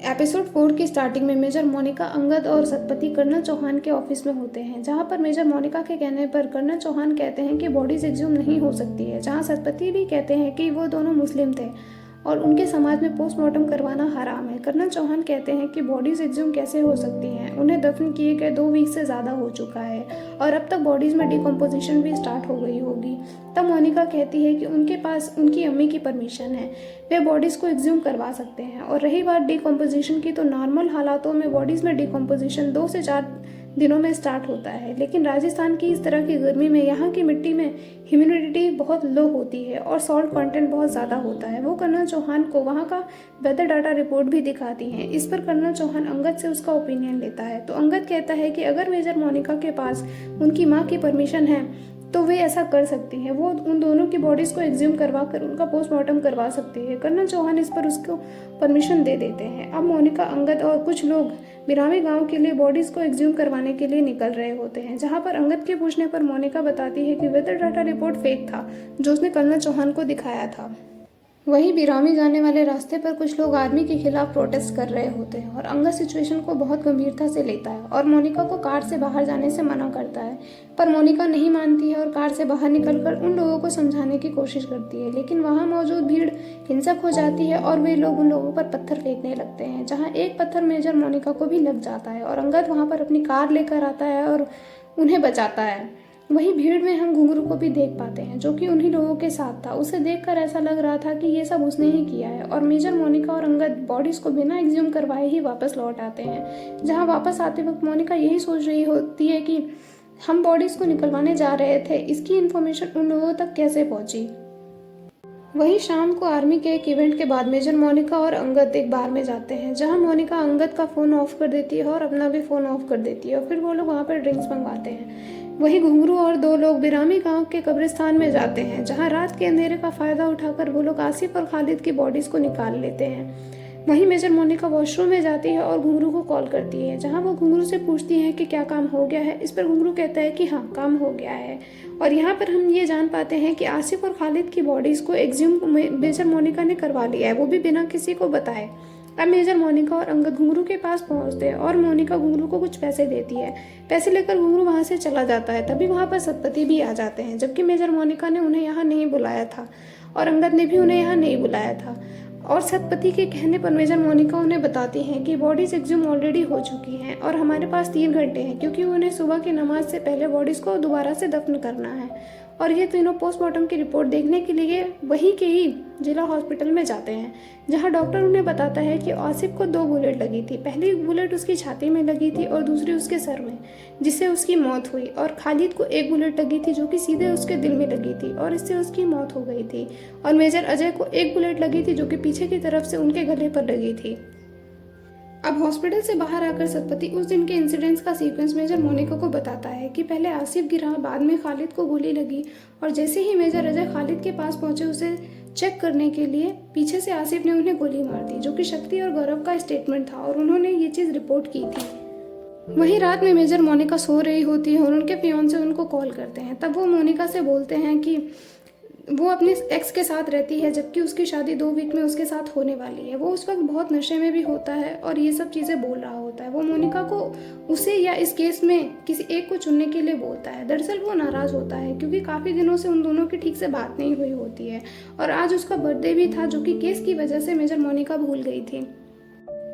Episode 4 की starting में major Monika, Angad और सतपति कर्नल चौहान के ऑफिस में होते हैं, जहां पर मेजर मोनिका के कहने पर कर्नल चौहान कहते हैं कि बॉडीज एक्सह्यूम नहीं हो सकती है, जहां सतपति भी कहते हैं कि वो दोनों मुस्लिम थे और उनके समाज में पोस्टमार्टम करवाना हराम है। कर्नल चौहान कहते हैं कि बॉडीज एक्सह्यूम कैसे हो सकती हैं, उन्हें दफन किए गए 2 वीक से ज़्यादा हो चुका है और अब तक बॉडीज में डिकम्पोजिशन भी स्टार्ट हो गई होगी। तब मोनिका कहती है कि उनके पास उनकी अम्मी की परमिशन है, वे बॉडीज़ को एक्सह्यूम करवा सकते हैं। और रही बात डिकम्पोजिशन की, तो नॉर्मल हालातों में बॉडीज़ में डिकम्पोजिशन 2 से 4 दिनों में स्टार्ट होता है, लेकिन राजस्थान की इस तरह की गर्मी में यहाँ की मिट्टी में ह्यूमिडिटी बहुत लो होती है और सॉल्ट कंटेंट बहुत ज़्यादा होता है। वो कर्नल चौहान को वहाँ का वेदर डाटा रिपोर्ट भी दिखाती हैं। इस पर कर्नल चौहान अंगद से उसका ओपिनियन लेता है, तो अंगद कहता है कि अगर मेजर मोनिका के पास उनकी माँ की परमिशन है तो वे ऐसा कर सकती हैं, वो उन दोनों की बॉडीज़ को एक्सह्यूम करवा कर उनका पोस्टमार्टम करवा सकती है। कर्नल चौहान इस पर उसको परमिशन दे देते हैं। अब मोनिका, अंगद और कुछ लोग बिरामी गांव के लिए बॉडीज़ को एक्सह्यूम करवाने के लिए निकल रहे होते हैं, जहां पर अंगद के पूछने पर मोनिका बताती है कि वेदर डाटा रिपोर्ट फेक था जो उसने कर्नल चौहान को दिखाया था। वहीं बिरामी जाने वाले रास्ते पर कुछ लोग आर्मी के खिलाफ प्रोटेस्ट कर रहे होते हैं और अंगद सिचुएशन को बहुत गंभीरता से लेता है और मोनिका को कार से बाहर जाने से मना करता है, पर मोनिका नहीं मानती है और कार से बाहर निकलकर उन लोगों को समझाने की कोशिश करती है, लेकिन वहां मौजूद भीड़ हिंसक हो जाती है और वे लोग उन लोगों पर पत्थर फेंकने लगते हैं, जहाँ एक पत्थर मेजर मोनिका को भी लग जाता है और अंगद वहां पर अपनी कार लेकर आता है और उन्हें बचाता है। वहीं भीड़ में हम घुंघरू को भी देख पाते हैं, जो कि उन्हीं लोगों के साथ था। उसे देखकर ऐसा लग रहा था कि ये सब उसने ही किया है और मेजर मोनिका और अंगद बॉडीज को बिना एक्सह्यूम करवाए ही वापस लौट आते हैं, जहां वापस आते वक्त मोनिका यही सोच रही होती है कि हम बॉडीज को निकलवाने जा रहे थे, इसकी इन्फॉर्मेशन उन लोगों तक कैसे पहुंची। वहीं शाम को आर्मी के एक इवेंट के बाद मेजर मोनिका और अंगद एक बार में जाते हैं, जहां मोनिका अंगद का फ़ोन ऑफ कर देती है और अपना भी फ़ोन ऑफ कर देती है और फिर वो लोग वहां पर ड्रिंक्स मंगवाते हैं। वहीं घुंघरू और 2 लोग बिरामी गांव के कब्रिस्तान में जाते हैं, जहां रात के अंधेरे का फ़ायदा उठाकर वो लोग आसिफ और खालिद की बॉडीज़ को निकाल लेते हैं। वहीं मेजर मोनिका वॉशरूम में जाती है और घुंघरू को कॉल करती है, जहां वो घुंघरू से पूछती है कि क्या काम हो गया है। इस पर घुंघरू कहता है कि हाँ, काम हो गया है। और यहाँ पर हम ये जान पाते हैं कि आसिफ और खालिद की बॉडीज़ को एक्सह्यूम मेजर मोनिका ने करवा लिया है, वो भी बिना किसी को बताए। अब मेजर मोनिका और अंगद घुंघरू के पास पहुंचते हैं और मोनिका घुंघरू को कुछ पैसे देती है। पैसे लेकर घुंघरू वहां से चला जाता है। तभी वहां पर सतपति भी आ जाते हैं, जबकि मेजर मोनिका ने उन्हें यहाँ नहीं बुलाया था और अंगद ने भी उन्हें यहाँ नहीं बुलाया था। और सतपति के कहने पर मेजर मोनिका उन्हें बताती हैं कि बॉडीज एक्सह्यूम ऑलरेडी हो चुकी हैं और हमारे पास 3 घंटे हैं, क्योंकि उन्हें सुबह की नमाज से पहले बॉडीज को दोबारा से दफन करना है। और ये तीनों पोस्टमार्टम की रिपोर्ट देखने के लिए वहीं के ही जिला हॉस्पिटल में जाते हैं, जहां डॉक्टर उन्हें बताता है कि आसिफ को 2 बुलेट लगी थी। पहली बुलेट उसकी छाती में लगी थी और दूसरी उसके सर में, जिससे उसकी मौत हुई। और खालिद को 1 बुलेट लगी थी जो कि सीधे उसके दिल में लगी थी और इससे उसकी मौत हो गई थी। और मेजर अजय को 1 बुलेट लगी थी जो कि पीछे की तरफ से उनके गले पर लगी थी। अब हॉस्पिटल से बाहर आकर सतपति उस दिन के इंसिडेंट्स का सीक्वेंस मेजर मोनिका को बताता है कि पहले आसिफ गिरा, बाद में खालिद को गोली लगी और जैसे ही मेजर अजय खालिद के पास पहुंचे उसे चेक करने के लिए, पीछे से आसिफ ने उन्हें गोली मार दी, जो कि शक्ति और गौरव का स्टेटमेंट था और उन्होंने ये चीज़ रिपोर्ट की थी। वहीं रात में मेजर मोनिका सो रही होती है और उनके फियांसे उनको कॉल करते हैं। तब वो मोनिका से बोलते हैं कि वो अपने एक्स के साथ रहती है, जबकि उसकी शादी 2 वीक में उसके साथ होने वाली है। वो उस वक्त बहुत नशे में भी होता है और ये सब चीज़ें बोल रहा होता है। वो मोनिका को उसे या इस केस में किसी एक को चुनने के लिए बोलता है। दरअसल वो नाराज़ होता है क्योंकि काफ़ी दिनों से उन दोनों की ठीक से बात नहीं हुई होती है और आज उसका बर्थडे भी था, जो कि केस की वजह से मेजर मोनिका भूल गई थी।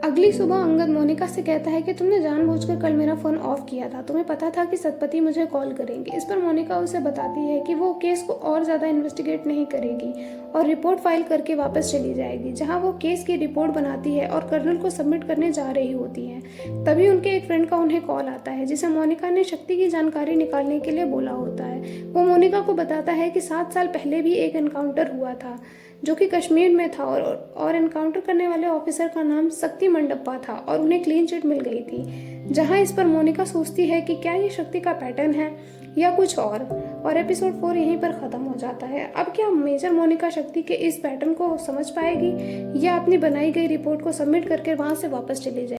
अगली सुबह अंगद मोनिका से कहता है कि तुमने जानबूझकर कल मेरा फ़ोन ऑफ किया था, तुम्हें पता था कि सतपति मुझे कॉल करेंगे। इस पर मोनिका उसे बताती है कि वो केस को और ज़्यादा इन्वेस्टिगेट नहीं करेगी और रिपोर्ट फाइल करके वापस चली जाएगी, जहां वो केस की रिपोर्ट बनाती है और कर्नल को सबमिट करने जा रही होती है। तभी उनके एक फ्रेंड का उन्हें कॉल आता है, जिसे मोनिका ने शक्ति की जानकारी निकालने के लिए बोला होता है। वो मोनिका को बताता है कि 7 साल पहले भी एक एनकाउंटर हुआ था जो कि कश्मीर में था और एनकाउंटर करने वाले ऑफिसर का नाम शक्ति मंडप्पा था और उन्हें क्लीन चिट मिल गई थी। जहां इस पर मोनिका सोचती है कि क्या ये शक्ति का पैटर्न है या कुछ और एपिसोड 4 यहीं पर ख़त्म हो जाता है। अब क्या मेजर मोनिका शक्ति के इस पैटर्न को समझ पाएगी या अपनी बनाई गई रिपोर्ट को सबमिट करके वहां से वापस चली जाएगी?